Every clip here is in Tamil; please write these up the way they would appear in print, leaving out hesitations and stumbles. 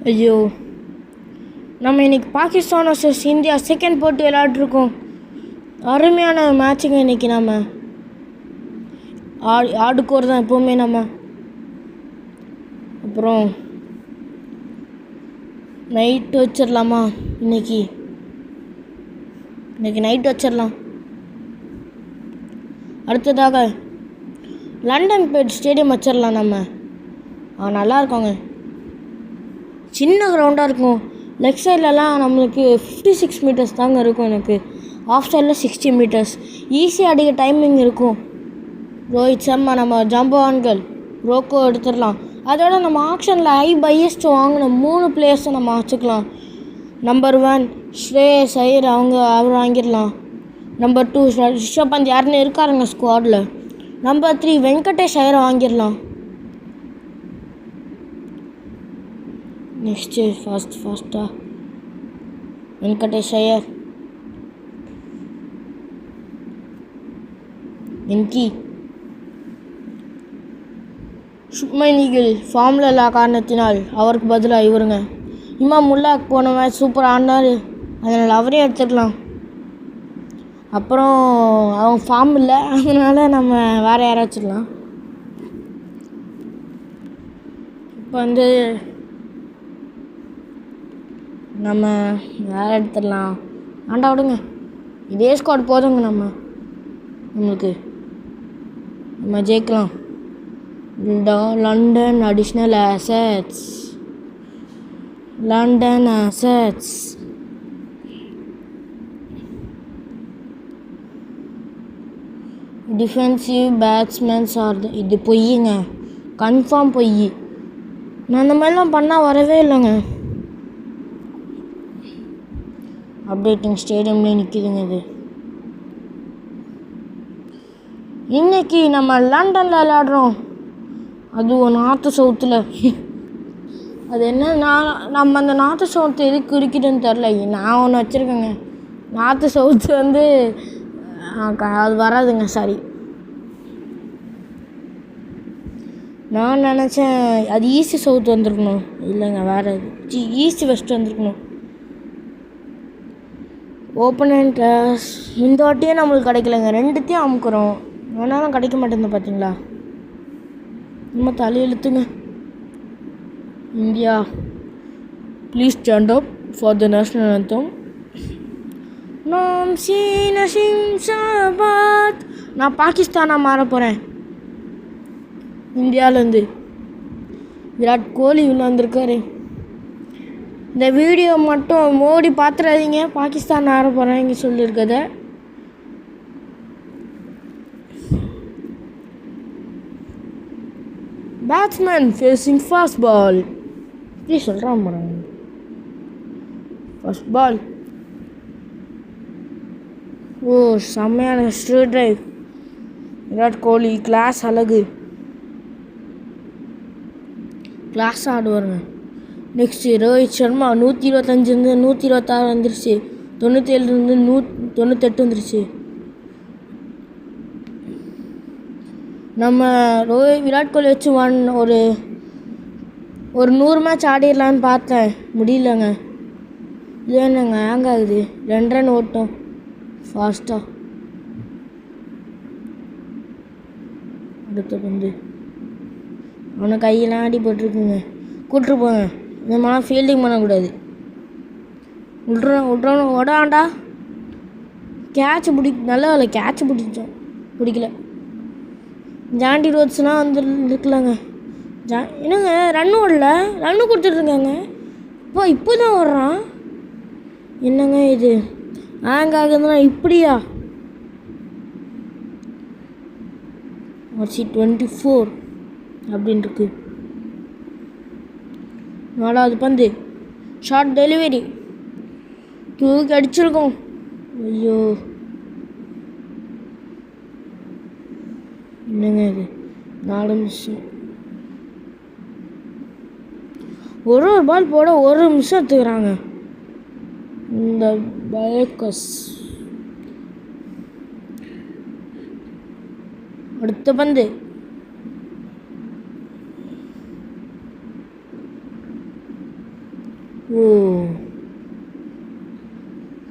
ஐயோ, நம்ம இன்னைக்கு பாகிஸ்தான் வர்சஸ் இந்தியா செகண்ட் போட்டு விளையாட்ருக்கோம். அருமையான மேட்சுங்க இன்னைக்கு. நம்ம ஆடுக்கோர் தான் எப்போவுமே நம்ம. அப்புறம் நைட்டு வச்சிடலாமா? இன்னைக்கு நைட்டு வச்சிடலாம். அடுத்ததாக லண்டன் பேட் ஸ்டேடியம் வச்சிடலாம் நம்ம. நல்லா இருக்கோங்க. சின்ன கிரவுண்டாக இருக்கும். லெக் சைட்லலாம் நம்மளுக்கு 56 மீட்டர்ஸ் தாங்க இருக்கும். எனக்கு ஆஃப் சைடில் 60 மீட்டர்ஸ். ஈஸியாக அடிக்க டைமிங் இருக்கும். ரோஹித் சர்மா நம்ம ஜம்பவான்கள் ரோக்கோ எடுத்துடலாம். அதோட நம்ம ஆக்ஷனில் ஹையஸ்ட் வாங்கின 3 பிளேயர்ஸை நம்ம வச்சுக்கலாம். நம்பர் 1 ஸ்ரேயஸ் ஐயர், அவர் வாங்கிடலாம். நம்பர் 2 ரிஷப் பந்த் யாருன்னு இருக்காருங்க ஸ்குவாடில். நம்பர் 3 வெங்கடேஷ் ஐயரை வாங்கிடலாம். நெக்ஸ்ட்டு ஃபாஸ்ட்டாக வெங்கடேஷ் ஐயர், வெங்கி. சுப்மன் கில் ஃபார்மில் இல்லா காரணத்தினால் அவருக்கு பதிலாக இவருங்க. இமாம் உல்லாக் போன மேட்ச் சூப்பராக ஆடினார், அதனால் அவரே எடுத்துக்கலாம். அப்புறம் அவங்க ஃபார்ம் இல்லை, அதனால் நம்ம வேறு யாராச்சும். இப்போ நம்ம வேறு எடுத்துடலாம். விடுங்க, இதே ஸ்குவாட் போதுங்க. நம்மளுக்கு நம்ம ஜெயிக்கலாம். London additional assets. Defensive batsmen இது பொய்யுங்க, கன்ஃபார்ம் பொய். நான் அந்த மாதிரிலாம் பண்ணால் வரவே இல்லைங்க. அப்டேட்டிங் ஸ்டேடியம்லேயே நிற்கிதுங்க இது. இன்றைக்கி நம்ம லண்டனில் விளையாடுறோம், அதுவும் நார்த்து சவுத்தில். அது என்ன, நம்ம அந்த நார்த்து சவுத்து எதுக்கு இருக்குதுன்னு தெரில. நான் ஒன்று வச்சுருக்கேங்க. நார்த்து சவுத்து அது வராதுங்க, சாரி. நான் நினச்சேன் அது ஈஸ்ட் சவுத் வந்துருக்கணும். இல்லைங்க, வேறு ஈஸ்ட் வெஸ்ட் வந்துருக்கணும். ஓப்பனண்ட் இந்த வாட்டியே நம்மளுக்கு கிடைக்கலங்க. 2த்தையும் அமுக்குறோம், வேணாலும் கிடைக்க மாட்டேங்குது. பார்த்தீங்களா, நம்ம தலையெழுத்துங்க. India please stand up for the national anthem. நான் பாகிஸ்தானாக மாற போகிறேன். இந்தியாவிலேருந்து விராட் கோலி உள்ள வந்திருக்காரு. இந்த வீடியோ மட்டும் மோடி பார்த்துறாதீங்க, பாகிஸ்தான் ஆட போகிறேன் இங்கே சொல்லியிருக்கத. Batsman facing fast ball. இப்படி சொல்கிறான் போகிறாங்க. First ball. ஓ, செம்மையான straight drive. Virat Kohli class அழகு, கிளாஸ் ஆடுவாருங்க. நெக்ஸ்ட்டு ரோஹித் சர்மா 125 126 வந்துருச்சு. 97 98 வந்துருச்சு. நம்ம விராட் கோலி வச்சு ஒரு 100 மேட்ச் ஆடிடலான்னு பார்த்தேன், முடியலங்க. இது என்னங்க ஹேங் ஆகுது. 2 ரன் ஓட்டும் ஃபாஸ்ட்டாக. அடுத்த பந்து அவனை கையெல்லாம் அடிபட்டுருக்குங்க. கூப்பிட்ரு போங்க. இந்த மாதிரி ஃபீல்டிங் பண்ணக்கூடாது. விட்றோம் ஓடாண்டா. கேட்ச் நல்ல வேலை, கேட்ச் பிடிக்கல. ஜாண்டி ரோட்ஸ்னால் வந்துருக்கலாங்க. என்னங்க ரன்னு ஓடல, ரன்னு கொடுத்துட்ருக்காங்க. இப்போ தான் ஓடுறான். என்னங்க இது ஹேங் ஆகுதுன்னா இப்படியா? 24 அப்படின்ட்டுருக்கு. 4வது பந்து ஷார்ட் டெலிவரி தூக்கி அடிச்சிருக்கோம். ஐயோ, என்னங்க இது 4 நிமிஷம். ஒரு பால் போட 1 நிமிஷம் எடுத்துக்கிறாங்க இந்த பைக்கர்ஸ். அடுத்த பந்து ஓ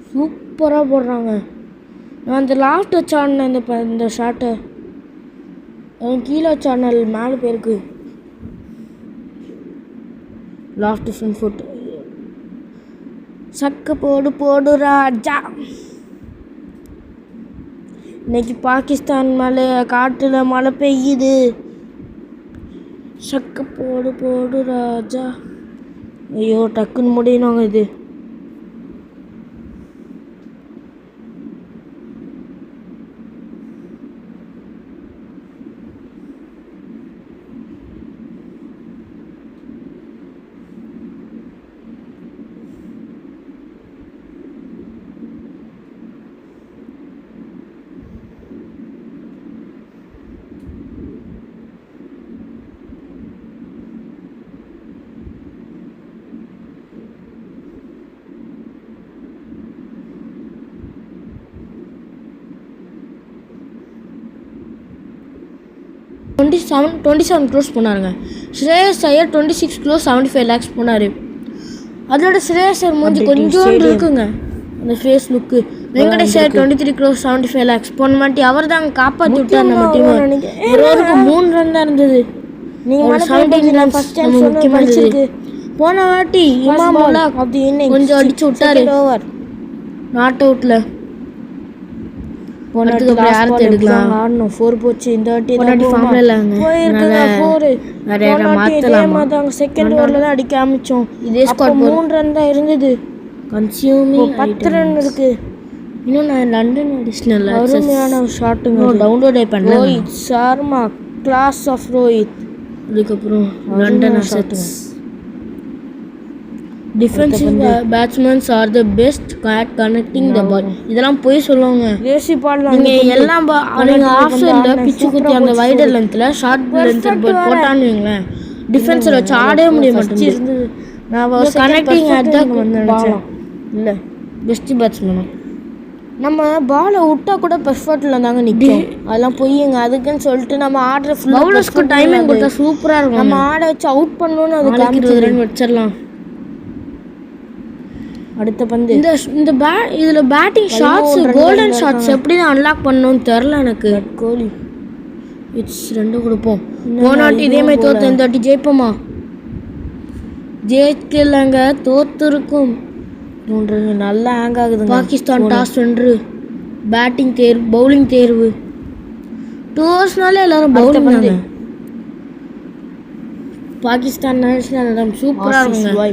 சூப்பராக போடுறாங்க. நான் அந்த லாஸ்ட் வச்சாடினேன் இந்த ஷாட்டை. அவன் கீழே சேனல் மேலே போயிருக்கு. லாஸ்ட் ஃப்ரண்ட் ஃபுட் சக்க போடு ராஜா. இன்னைக்கு பாகிஸ்தான் மேலே காட்டில் மழை பெய்யுது. சக்க போடு ராஜா. ஐயோ டக்குன்னு முடியணுங்க இது. $27 crores போனாருங்க. ஸ்ரேயஸ் ஐயர் 26 crores 75 lakhs போனார். அதோட ஸ்ரேயஸ் ஐயர் மூஞ்சி கொஞ்சோண்டு இருக்குங்க அந்த ஃபேஸ் லுக்கு. வெங்கடேஷ் ஐயர் 23 crores 75 lakhs போன மாட்டி அவர் தாங்க காப்பாற்றி விட்டார் நம்ம டீம். ஒருவருக்கு 3 ரன் தான் இருந்தது. நீங்கள் 17 runs முக்கியமாக இருந்தது. போன வாட்டி இமாம் கொஞ்சம் அடிச்சு விட்டாரு நாட் அவுட்டில். எடுக்கலாம் 4 போச்சு. இந்த வாட்டி ஃபார்ம்ல இல்லைங்க. செகண்ட் ஓவரில் தான் அடிக்க ஆரம்பித்தோம். இதே ஸ்கோர் 3 ரன் தான் இருந்தது. கன்சியூமிங் 10 ரன் இருக்கு. இன்னும் நான் லண்டன் அடிஷ்னல் அருமையான ஷாட்டுங்க டவுன்லோடே பண்ணேன். Rohit Sharma class of Rohit. அதுக்கப்புறம் London assets. Defensive batsmen are the best at connecting the ball. இதெல்லாம் போய் சொல்லுவாங்க. நீங்கள் எல்லாம் நீங்கள் ஆஃப் சைடில் பிச்சு குத்தி அந்த வைடர் லென்த்தில் ஷார்ட் லென்த்தில் போட்டான்னு வைங்களேன், டிஃபென்ஸில் வச்சு ஆடவே முடிய மாட்டேங்குது. நான் கனெக்டிங் அட்டாக் நினச்சேன். இல்லை பெஸ்ட்டு பேட்ஸ்மேனும் நம்ம பாலை விட்டா கூட பெர்ஃபெக்டில் தாங்க நிற்கும். அதெல்லாம் பொய்யுங்க. அதுக்குன்னு சொல்லிட்டு நம்ம ஆடுற பவுலர்ஸ்க்கு டைமிங் கொடுத்தா சூப்பராக இருக்கும். நம்ம ஆட வச்சு அவுட் பண்ணணும்னு அது 20 ரன் வச்சிடலாம். அடுத்த பந்து இந்த இதில் பேட்டிங் ஷாட்ஸ் கோல்டன் ஷாட்ஸ் எப்படி தான் அன்லாக் பண்ணணும்னு தெரில எனக்கு. கோலி இட்ஸ் 2 கொடுப்போம். போனாட்டி இதே மாதிரி தோற்று இந்த வாட்டி ஜெயிப்போமா? ஜெயிக்கலங்க, தோற்றுருக்கும். நல்லா ஹேங் ஆகுது. பாகிஸ்தான் டாஸ் வென்று பேட்டிங் தேர்வு பவுலிங் தேர்வு. 2 ஓவர்ஸ்னாலே எல்லாரும் பவுலிங் பண்ணாங்க. பாகிஸ்தான் நேஷனல் சூப்பராக இருக்குங்க.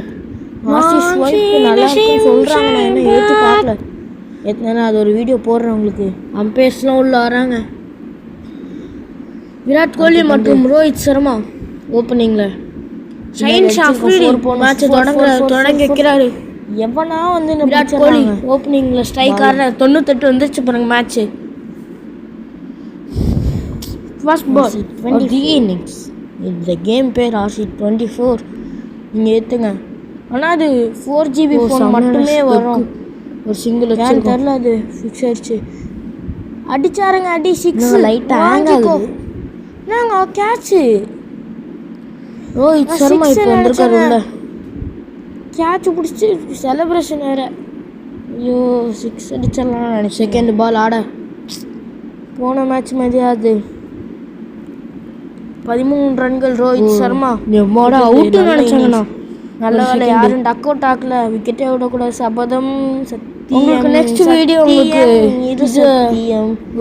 நல்லா சொல்கிறாங்க. நான் என்ன ஏற்றி பார்க்கல. ஏற்றினா அது ஒரு வீடியோ போடுறேன் உங்களுக்கு. அம்பேர்ஸ்லாம் உள்ள வராங்க. விராட் கோலி மற்றும் ரோஹித் சர்மா ஓப்பனிங்கில். ஷைன் ஷாஃப்ரி மேட்சை தொடங்கி வைக்கிறாரு. எவனா வந்து விராட் கோலி ஓப்பனிங்கில் ஸ்ட்ரைக் ஆடுற 98 வந்துருச்சு பாருங்க match. First ball the innings. இந்த கேம் பேர் RC 24. நீங்கள் ஏற்றுங்க. ஆனால் அது 4GB ஃபோன் மட்டுமே வரும். ஒரு சிங்கிள் வச்சு தெரில, அது ஃபிக்ஸ் ஆயிடுச்சு. அடிச்சாருங்க, அடி 6 லைட்டாக ஹேங் ஆகுது. நாங்கள் கேட்சு ரோஹித் சர்மா இப்போ வந்திருக்காரு உள்ள. கேட்ச் பிடிச்சி செலிப்ரேஷன் வேறு. ஐயோ 6 அடிச்சிடலாம் நினைச்சேன். செகண்ட் பால் ஆட போன மேட்ச் மாதிரியாது. 13 ரன்கள் ரோஹித் சர்மா. எம்மோட அவுட்டு நினச்சாங்கண்ணா. நல்ல வேலை யாரும் டக் அவுட் ஆக்கல. விக்கெட்டே விடக்கூடாது. சபதம் உங்களுக்கு நெக்ஸ்ட் வீடியோ உங்களுக்கு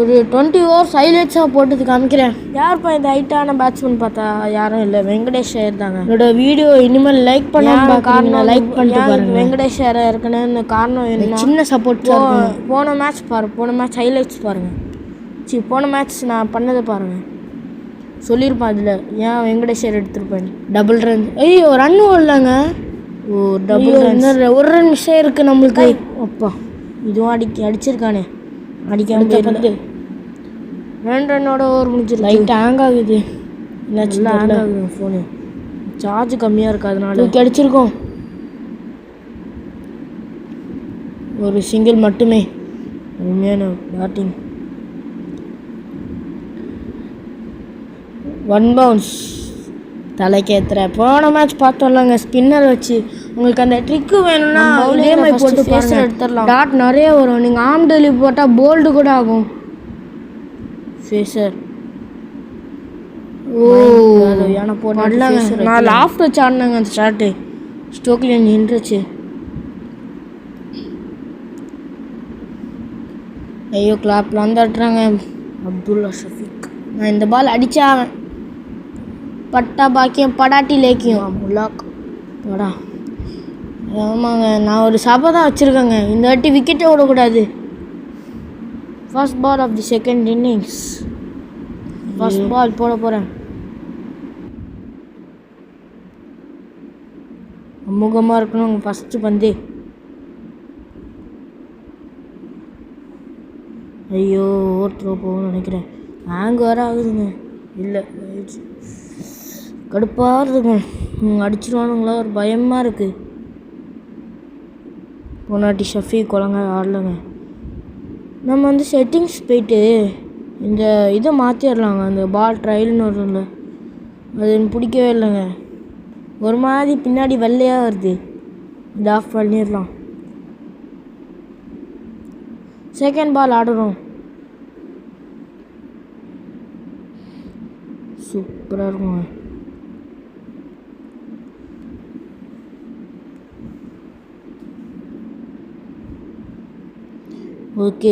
ஒரு 20 ஓவர்ஸ் ஹைலைட்ஸாக போட்டு காமிக்கிறேன். யாருப்பா இந்த ஹைட்டான பேட்ஸ்மேன் பார்த்தா யாரும் இல்லை, வெங்கடேஷ் ஐயர் தாங்க. என்னோட வீடியோ இனிமேல் லைக் பண்ண காரணம் லைக் பண்ணிட்டு பாருங்க. வெங்கடேஷ் ஐயர் இருக்கணும்னு காரணம் என்ன, சின்ன சப்போர்ட். போன மேட்ச் பாருங்க, போன மேட்ச் ஹைலைட்ஸ் பாருங்கள். போன மேட்ச் நான் பண்ணதை பாருங்கள், சொல்லியிருப்பேன் அதில். ஏன் வெங்கடேஷர் எடுத்துருப்பேன். Double run. ஐயோ ரன் ஓடலாங்க. ஓ டபுள் ரன். ஒரு ரன் மிஸ் ஆகிருக்கு நம்மளுக்கு. அப்பா இதுவும் அடிச்சிருக்கானே. அடிக்காம 2 ரன்னோட ஓவர் முடிஞ்சிருக்கு. லைட் ஹேங் ஆகுது. என்னாச்சு ஹேங் ஆகுது ஃபோனு. சார்ஜ் கம்மியாக இருக்குது அதனால தூக்கி அடிச்சிருக்கோம். ஒரு சிங்கிள் மட்டுமே. உண்மையான பேட்டிங். 1 bounce. தலைக்கேத்துற போன மேட்ச் பார்த்தோம்லங்க ஸ்பின்னர் வச்சு. உங்களுக்கு அந்த ட்ரிக்கு வேணும்னா இதே மாதிரி போட்டு பேசுகிற எடுத்துடலாம். டாட் நிறைய வரும். நீங்கள் ஆம் டெலிவரி போட்டால் போல்டு கூட ஆகும். ஃபேஸர் ஏன்னா போடலாங்க. நான் லாஃப்ட் வச்சு ஆடினாங்க அந்த ஸ்டார்ட்டு. ஸ்டோக்லியன் நின்றுச்சு. ஐயோ கிளாப்லாம் தட்டுறாங்க. அப்துல்லா ஷஃபீக். நான் இந்த பால் அடித்தா பட்டா பாக்கியம் படாட்டி லேக்கியம் முல்லாக் படா. ஆமாங்க நான் ஒரு சபை தான் வச்சுருக்கேங்க. இந்த வாட்டி விக்கெட்டே விடக்கூடாது. First ball of the second innings. First ball போட போகிறேன். அமுகமாக இருக்கணும் உங்கள் ஃபஸ்ட்டு பந்து. ஐயோ ஓவர் த்ரோ போகணும்னு நினைக்கிறேன். ஹேங் வேறு ஆகுதுங்க. இல்லை கடுப்பாக இருக்குங்க. அடிச்சிருவானுங்களா ஒரு பயமாக இருக்குது. போனாட்டி ஷஃபீக் ஒழுங்கா ஆடலைங்க. நம்ம வந்து செட்டிங்ஸ் போயிட்டு இந்த இதை மாற்றிடலாங்க. அந்த பால் ட்ரையல்னு வரும்ல, அது எனக்கு பிடிக்கவே இல்லைங்க. ஒரு மாதிரி பின்னாடி வெள்ளையாக வருது. இது ஆஃப் பண்ணிடலாம். செகண்ட் பால் ஆடுறோம். சூப்பராக இருக்குங்க. ஓகே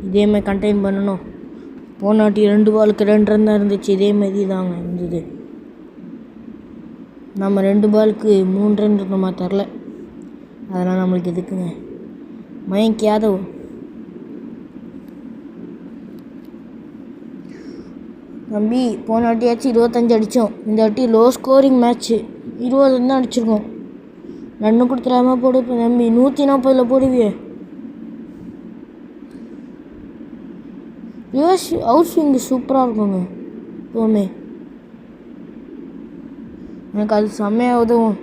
இதே மாதிரி கண்டெயின் பண்ணணும். போனாட்டி 2 பாலுக்கு 2 ரன் தான் இருந்துச்சு. இதே மாதிரி தாங்க இருந்தது. நம்ம 2 பாலுக்கு 3 ரன் நம்ம தரல. அதெல்லாம் நம்மளுக்கு எதுக்குங்க. மயங்க் யாதவ் தம்பி போன வாட்டியாச்சும் 25 அடித்தோம். இந்த வாட்டி லோ ஸ்கோரிங் மேட்ச்சு 20 தான் அடிச்சிருக்கோம். ரன்னு கொடுத்துடாம போடு தம்பி. 140 போடுவியே. ரிவர்ஸ் அவுட் ஸ்விங்கு சூப்பராக இருக்குங்க எப்போவுமே. எனக்கு அது செம்மையாக உதவும்.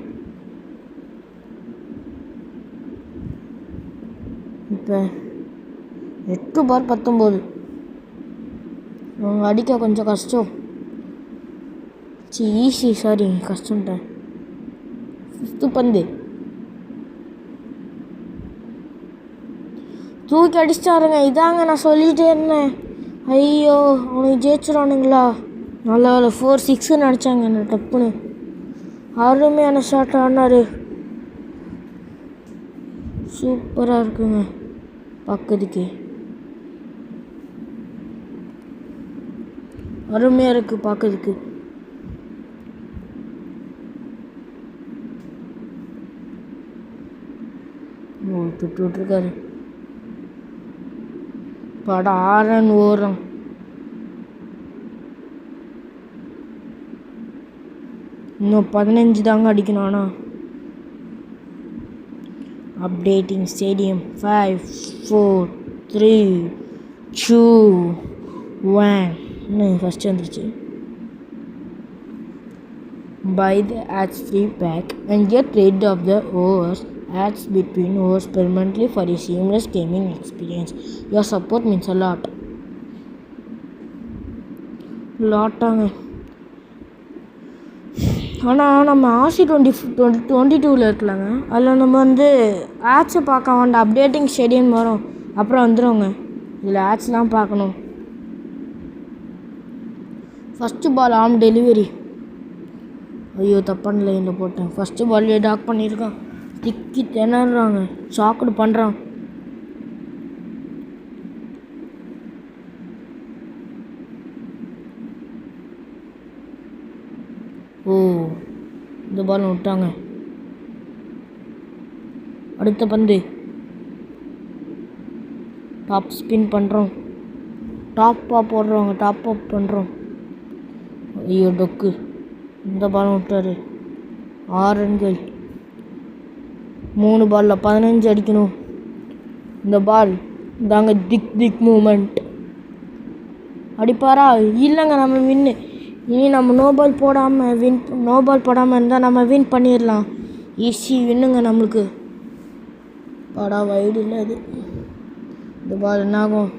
இப்போ 8/19 அவங்க அடிக்க கொஞ்சம் கஷ்டம். Easy sorry கஷ்டம்ட்டேன். 5th பந்து தூக்கி அடிச்சிட்டாருங்க. இதாங்க நான் சொல்லிகிட்டே இருந்தேன். ஐயோ அவனுக்கு ஜெயிச்சிடானுங்களா. நல்ல 4-6ன்னு அடித்தாங்க என்ன டப்புன்னு. அருமையான ஷாட் ஆடினார். சூப்பராக இருக்குங்க பார்க்கறதுக்கு. அருமையாக இருக்குது பார்க்கறதுக்கு. தொட்டு விட்டுருக்காரு. படம் 6 ரன் ஓரம். இன்னும் 15 தாங்க அடிக்கணும். ஆனால் அப்டேட்டிங் ஸ்டேடியம் 5 4 3 2 1 ஃபஸ்ட்டு வந்துருச்சு. Buy the ads free pack and get rid of the overs ads between overs permanently for a seamless gaming experience. Your support means a lot. லாட்டாங்க. ஆனால் நம்ம RC 22ல் இருக்கலாங்க. அதில் நம்ம வந்து ஆட்ஸை பார்க்க வேண்டாம். அப்டேட்டிங் ஸ்டேடியம் வரும் அப்புறம் வந்துடுவோங்க. இதில் ஆட்ஸ்லாம் பார்க்கணும். ஃபஸ்ட்டு பால் ஆம் டெலிவரி. ஐயோ தப்பான லைனில் போட்டேன். ஃபஸ்ட்டு பால்லே டாக் பண்ணியிருக்கான். திக்கி திணறாங்க. சாக்குடு பண்ணுறான். ஓ இந்த பால் விட்டாங்க. அடுத்த பந்து டாப் ஸ்பின் பண்ணுறோம். டாப்பாக போடுறோங்க. டாப் அப் பண்ணுறோம். ஐயோ டொக்கு. இந்த பாலும் விட்டார். 6 ரன்கள். 3 பாலில் 15 அடிக்கணும். இந்த பால் தாங்க திக் மூமெண்ட். அடிப்பாரா? இல்லைங்க நம்ம வின்னு. இனி நம்ம நோ பால் போடாமல் இருந்தால் நம்ம வின் பண்ணிடலாம். ஈஸி வின்னுங்க நம்மளுக்கு. பாடா வைடு இல்லை அது. இந்த பால் என்னாகும்?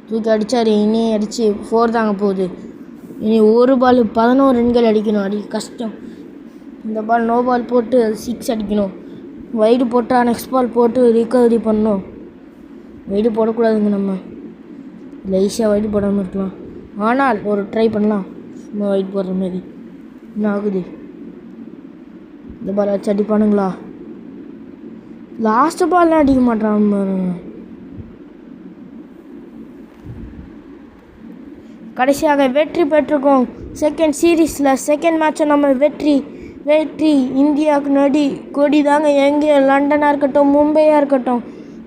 தூக்கி அடித்தார். இனி அடித்து 4 தாங்க போகுது. இனி ஒரு பால் 11 ரன்கள் அடிக்கணும். கஷ்டம். இந்த பால் நோ பால் போட்டு 6 அடிக்கணும். வைடு போட்டால் நெக்ஸ்ட் பால் போட்டு ரிகவரி பண்ணணும். வைடு போடக்கூடாதுங்க. நம்ம லைஸாக வைடு போடாமல் இருக்கலாம். ஆனால் ஒரு ட்ரை பண்ணலாம். சும்மா வைடு போடுற மாதிரி என்ன ஆகுது? இந்த பால் வச்சு அடிப்பானுங்களா? லாஸ்ட்டு பால்லாம் அடிக்க மாட்டான் பாருங்க. கடைசியாக வெற்றி பெற்றிருக்கோம். செகண்ட் சீரீஸில் செகண்ட் மேட்சை நம்ம வெற்றி இந்தியாவுக்கு கொடி தாங்க. எங்கே லண்டனாக இருக்கட்டும், மும்பையாக இருக்கட்டும்.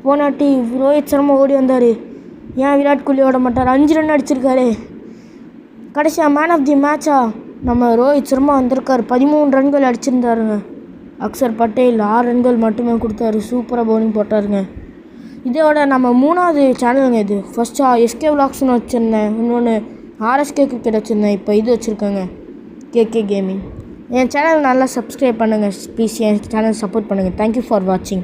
போனாட்டி ரோஹித் சர்மா ஓடி வந்தார். ஏன் விராட் கோலி ஓட மாட்டார்? 5 ரன் அடிச்சிருக்காரு. கடைசியாக மேன் ஆஃப் தி மேட்சா நம்ம ரோஹித் சர்மா வந்திருக்கார். 13 ரன்கள் அடிச்சிருந்தாருங்க. அக்சர் பட்டேல் 6 ரன்கள் மட்டுமே கொடுத்தாரு. சூப்பராக பவுலிங் போட்டாருங்க. இதோட நம்ம 3வது சேனலுங்க இது. ஃபஸ்ட்டு எஸ்கே விளாக்ஸ்னு வச்சுருந்தேன். இன்னொன்று ஆர்எஸ்கே கிரிக்கெட் வச்சுருந்தேன். இப்போ இது வச்சுருக்கேங்க, கேகே கேமிங். என் சேனல் நல்லா சப்ஸ்கிரைப் பண்ணுங்கள். ப்ளீஸ் என் சேனல் சப்போர்ட் பண்ணுங்கள். தேங்க்யூ ஃபார் வாட்சிங்.